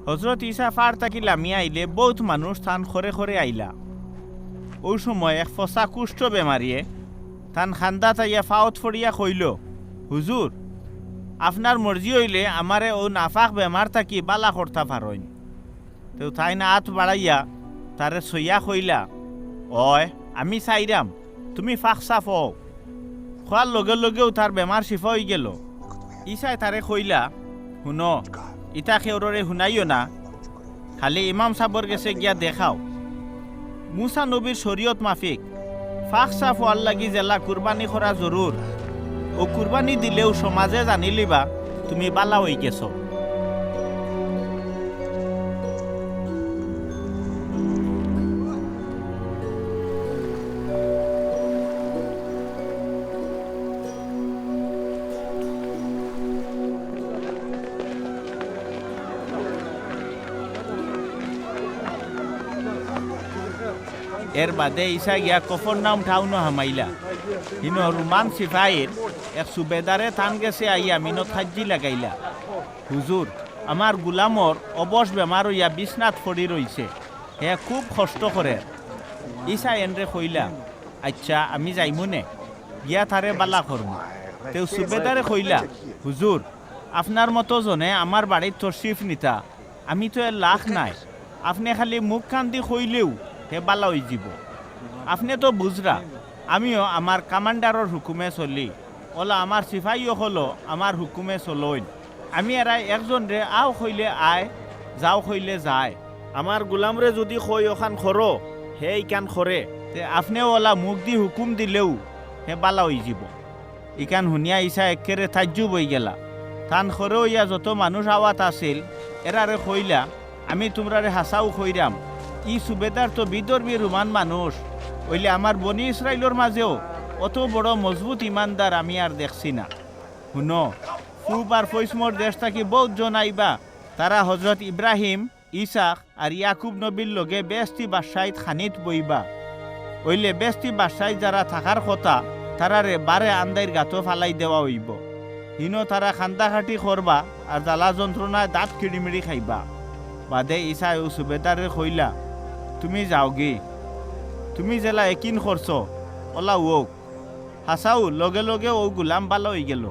হজরত ঈসা ফার তাকি লামিয়া আইলে বহুত মানুষ থান খরে খরে আইলা। ওই সময় এক ফসা কুষ্ঠ বেমারিয়ে থান খান্দা তাইয়া ফাওত ফড়িয়া কইল, হুজুর, আপনার মর্জি হইলে আমারে ও নাফাক বেমার থাকি বালা করতা পারইন। তো তাই না হাত বাড়াইয়া তারে সইয়া কইলা, অয় আমি চাইরাম, তুমি ফাঁক সাফ হও। খোয়ার লগে লগেও তার বেমার শিফা হয়ে গেল। ইসাই তারে কইলা, শুন, ইটা খেউররে শুনাইও না, খালি ইমাম সাবর গেছে গিয়া দেখাও। মুসা নবীর শরীয়ত মাফিক ফাঁক সাফ হওয়ার লাগি জেলা কুরবানি করা জরুর। ও কুরবানি দিলেও সমাজে জানিলিবা তুমি বালা হয়ে গেছো। এর বাদে ইসা গিয়া কফর নাম ঠাউন হামাইলা। হিনো রুমান সিফাইর এক সুবেদারে থান গেছে আইয়া মিনত হাজ্জি লাগাইলা, হুজুর, আমার গুলামর অবশ বেমার হইয়া বিছনাথ পড়ি রইছে, হে খুব কষ্ট করে। ইসা এনরে কইলা, আচ্ছা আমি যাইমুনে, গিয়া তারে বালা করমু। তেও সুবেদারে কইলা, হুজুর, আপনার মতো জনে আমার বাড়ির তশরিফ নিতা, আমি তো এর লাখ নাই, আপনি খালি মুখ কান দি কইলেও হে বালা হয়ে যাব। আপনি তো বুঝরা, আমিও আমার কামান্ডারর হুকুমে চলি, ওলা আমার সিফাইও হলো আমার হুকুমে চলইন। আমি এরা একজন রে আও কইলে আয়, যাও কইলে যায়। আমার গোলামরে যদি কই ওখান খরো, হে ইকান খরে, তে আপনিও ওলা মুখ দি হুকুম দিলেও হে বালা হয়ে যাব। ইকান শুনিয়া ইসা একেরে তাজ্জুব হয়ে গেলা। থান খরে হইয়া যত মানুষ আওয়াত আছিল এরারে কইলা, আমি তোমরারে হাসাও কইরাম, ই সুবেদার তো বিদর্বী রোমান মানুষ, ওইলে আমার বনি ইসরায়েলের মাঝেও অত বড় মজবুত ইমানদার আমি আর দেখছি না। শুনো, পূব আর পশ্চিমর দেশ থাকি বহুত জন আইবা, তারা হজরত ইব্রাহিম, ইসাক আর ইয়াকুব নবীর লগে বেস্তি বাদশাহিত খানিত বইবা। ওইলে বেস্তি বাদশাহিত যারা থাকার কথা তারারে বারে আন্দাইর গাতো ফালাই দেওয়া হইব। হিনো তারা খান্দাখাটি করবা আর জ্বালা যন্ত্রণায় দাঁত কিড়িমিড়ি খাইবা। বাদে ইসাই ও সুবেদারে কইলা, তুমি যাও গে, তুমি জেলা একিন করছ ওলা ওক, হাসাও লগে লগে ও গুলাম বালো হয়ে গেল।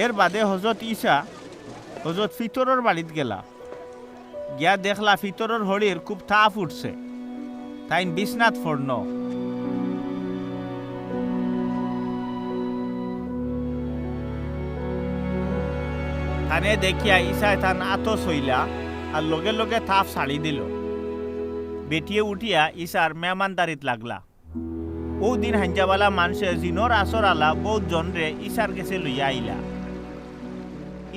এর বাদে হজরত ঈসা হজরত ফিতরের বাড়িত গেলা। গিয়া দেখলা ফিতরের হরির খুব তাপ উঠছে, তাই বিছনাথ ফড়ন। থানে দেখিয়া ঈসায় থান আতস হইলা আর লগে লগে তাপ ছাড়ি দিল। বেটিয়ে উঠিয়া ঈশার মেহমানদারিত লাগলা। ও দিন হাঞ্জাবালা মানুষে জিনর আসর আলা বহুত জনরে ঈশার গেছে লইয়া আইলা।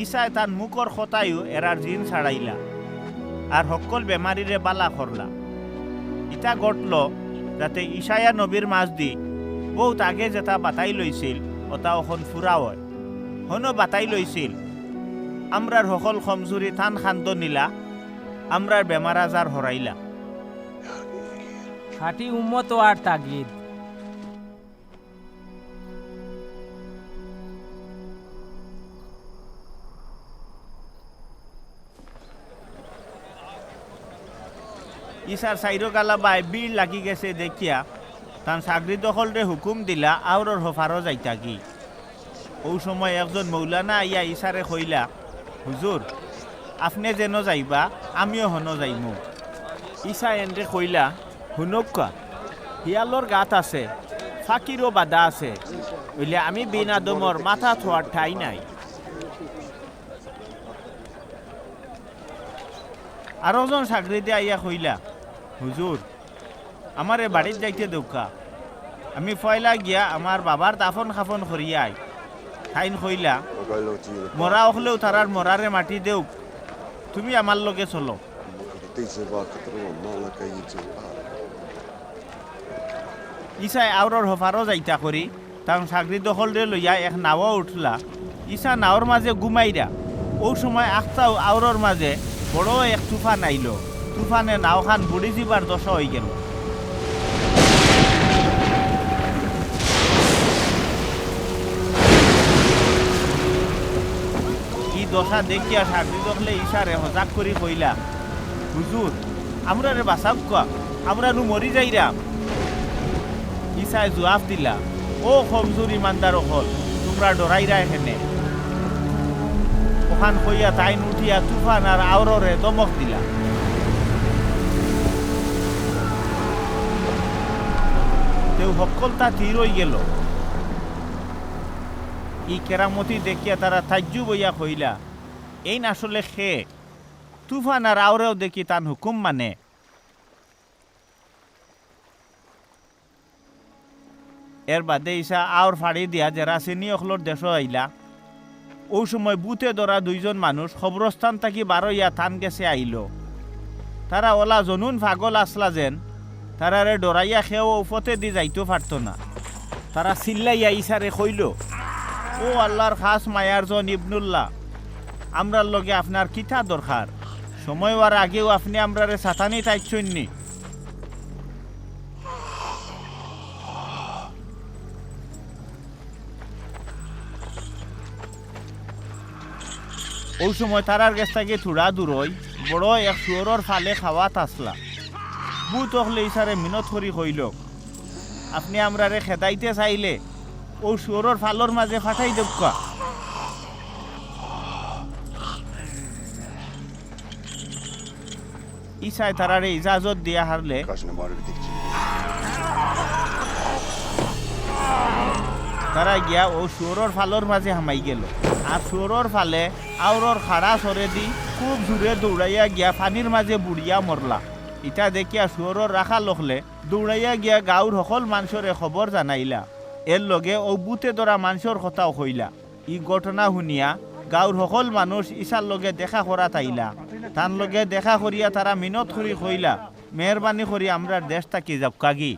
ঈশায় তার মুখর খতায়ু এরার জিন ছাড়াইলা আর সকল বেমারিরে বালা করলা। ইটা ঘটল যাতে ঈশায়া নবীর মাঝ দি বহুত আগে যেটা বাতাই লইছিল ওটা এখন ফুরা হয়। হনো বাতাই লইছিল, আমরার সকল কমজুরি থান খান্দ নিলা, আমরার বেমার আজার হরাইলা। খাঁটি উম্মত আর তাগিদ। ঈশার সাইরো গালা বাই বীর লাগি গেছে দেখিয়া তান চাকরি দখলরে হুকুম দিলা আউরর হফারও যাইতা কি। ও সময় একজন মৌলানা আইয়া ঈশারে কইলা, হুজুর, আপনি যেন যাইবা আমিও হন যাইমু। ঈশা এনরে কইলা, শুনকা, শিয়ালর গাত আছে, ফাকিরও বাধা আছে, বলে আমি বিন আদমর মাথা থোয়ার ঠাই নাই। আরো জন চাকরিতে আইয়া কইলা, হুজুর, আমারে বাড়িত যাইতে দৌকা, আমি ফয়লা গিয়া আমার বাবার দাফন খাফন করিয়াই। ঠাইন কইলা, মরা হলেও তারার মরারে মাটি দেউক, তুমি আমার লগে চলো। ইসাই আউরর হফারও যাইতা করি তার চাকরি দখল রে লইয়া এক নাও উঠলা ইসা নাওর মাঝে ঘুমাইরা ও সময় আখতাও আওরর মাঝে বড় এক তুফান আইল। তুফানে নাওখান বুড়ি যাবার দশা হয়ে গেল। ই দশা দেখিয়া সাগরি দখলে ইশারে হজাক করি কইলা, হুজুর আমরা রে বাসাব কোয়া, আমরা নু মরি যাইরাম। ইসায় জবাব দিলা, ও কমজোর ইমানদার হল, তোমরা ডরাইরা এখানে। ওখান কইয়া তাই উঠিয়া তুফান আর আওররে দমক দিলা। তেও সকলতা স্থির হয়ে গেল। ই কেরামতি দেখিয়া তারা তাজ্জু বইয়া কইলা, এই না আসলে খে তুফান আর আওরেও দেখি তান হুকুম মানে। এর বাদে ইসা আওর ফাড়ি দিয়া জেরাসিনী অখলোর দেশ আইলা। ও সময় বুথে ধরা দুইজন মানুষ খবরস্থান থাকি বারইয়া থান গেছে আইল। তারা ওলা জনুন পাগল আসলা যেন তারারে ডরাইয়া খেয়েও উফতে দি যাইতে পারত না। তারা চিল্লাইয়া ইসারে কইল, ও আল্লাহর খাস মায়ার জন ইবনুল্লাহ, আমরার লগে আপনার কিতা দরকার? সময় হওয়ার আগেও আপনি আমরারে সাতানি তাইছন্নি। ওই সময় তারার কাছ থেকে থোড়া দূরই বড় এক শুয়রর ফালে খাওয়াত আসলা। বুত হলে ইসারে মিনত করি কইল, আপনি আমরারে খেদাইতে চাইলে ও শুয়রর ফালর মাঝে ফাটাই দেবকা। ইসায় তারারে ইজাজত দিয়া হারলে তারা গিয়া ও শুয়রর ফালর মাঝে হামাই গেল। আর শুয়রর ফালে আওরর খাড়া সরে দি খুব জোরে দৌড়াইয়া গিয়া পানির মাঝে বুড়িয়া মরলা। ইটা দেখিয়া শুয়রর রাখা লখলে দৌড়াইয়া গিয়া গাঁৱৰ সকল মানুষরে খবর জানাইলা। এর লগে ও বুতে ধরা মানুষের কথাও কইলা। ই ঘটনা শুনিয়া গাঁৱৰ সকল মানুষ ইসার লগে দেখা করা তাইলা। তান লগে দেখা করিয়া তারা মিনত করি কইলা, মেহরবানি করি আমরার দেশ থাকি যাবকাগি।